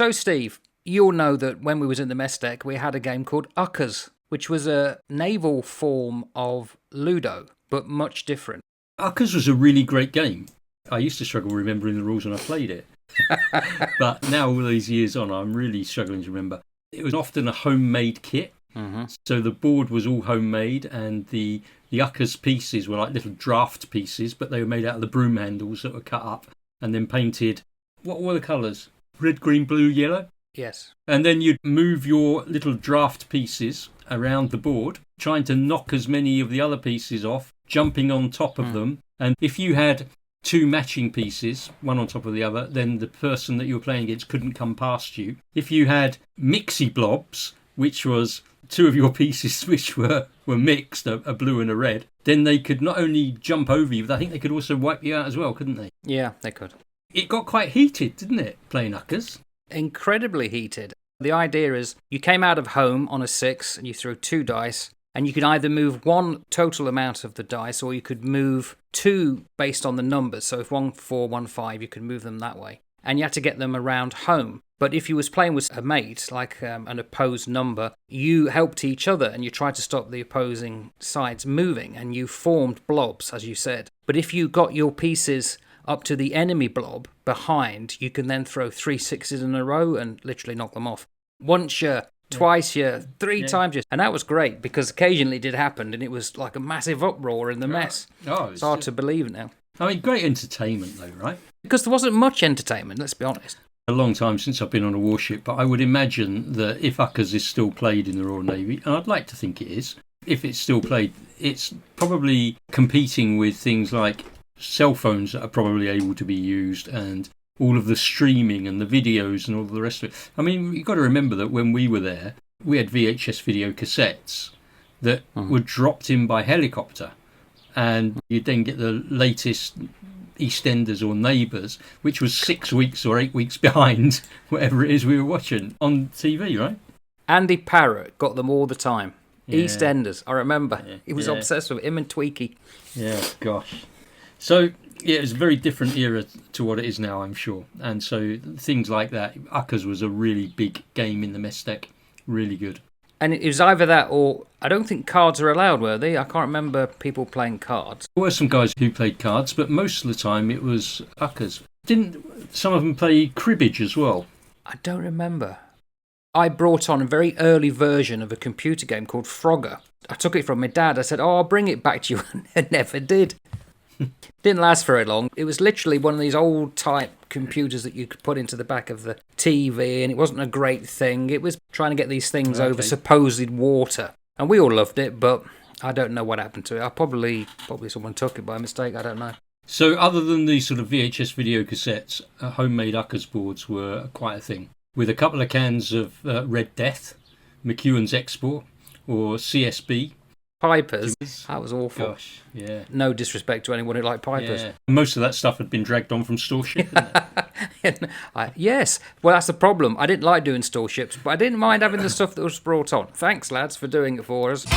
So, Steve, you'll know that when we was in the Messdeck, we had a game called Uckers, which was a naval form of Ludo, but much different. Uckers was a really great game. I used to struggle remembering the rules when I played it. But now, all these years on, I'm really struggling to remember. It was often a homemade kit. Mm-hmm. So the board was all homemade, and the Uckers pieces were like little draft pieces, but they were made out of the broom handles that were cut up and then painted. What were the colours? Red, green, blue, yellow? Yes. And then you'd move your little draft pieces around the board, trying to knock as many of the other pieces off, jumping on top of them. And if you had two matching pieces, one on top of the other, then the person that you were playing against couldn't come past you. If you had mixie blobs, which was two of your pieces which were mixed, a blue and a red, then they could not only jump over you, but I think they could also wipe you out as well, couldn't they? Yeah, they could. It got quite heated, didn't it, playing Uckers? Incredibly heated. The idea is you came out of home on a 6 and you threw 2 dice, and you could either move one total amount of the dice or you could move 2 based on the numbers. So if 1, 4, 1, 5, you could move them that way. And you had to get them around home. But if you was playing with a mate, like an opposed number, you helped each other and you tried to stop the opposing sides moving, and you formed blobs, as you said. But if you got your pieces up to the enemy blob behind, you can then throw 3 6s in a row and literally knock them off. Once you, twice you, 3 times you. And that was great, because occasionally it did happen and it was like a massive uproar in the mess. It's hard to believe now. I mean, great entertainment though, right? Because there wasn't much entertainment, let's be honest. A long time since I've been on a warship, but I would imagine that if Uckers is still played in the Royal Navy, and I'd like to think it is, if it's still played, it's probably competing with things like cell phones that are probably able to be used, and all of the streaming and the videos and all the rest of it. I mean, you've got to remember that when we were there, we had VHS video cassettes that were dropped in by helicopter, and you'd then get the latest EastEnders or Neighbours, which was 6 weeks or 8 weeks behind whatever it is we were watching on TV, right? Andy Parrott got them all the time. Yeah. EastEnders, I remember. He was obsessed with him and Tweaky. Yeah, gosh. So, yeah, it was a very different era to what it is now, I'm sure. And so things like that, Uckers was a really big game in the Messdeck. Really good. And it was either that or, I don't think cards are allowed, were they? I can't remember people playing cards. There were some guys who played cards, but most of the time it was Uckers. Didn't some of them play cribbage as well? I don't remember. I brought on a very early version of a computer game called Frogger. I took it from my dad. I said, I'll bring it back to you. And I never did. Didn't last very long. It was literally one of these old type computers that you could put into the back of the TV, and it wasn't a great thing. It was trying to get these things over supposed water. And we all loved it, but I don't know what happened to it. Probably someone took it by mistake. I don't know. So other than these sort of VHS video cassettes, homemade Uckers boards were quite a thing. With a couple of cans of Red Death, McEwen's Export, or CSB. Pipers. That was awful. Gosh, yeah. No disrespect to anyone who liked Pipers. Yeah. Most of that stuff had been dragged on from store ship, hadn't it? Yes. Well, that's the problem. I didn't like doing store ships, but I didn't mind having the stuff that was brought on. Thanks, lads, for doing it for us.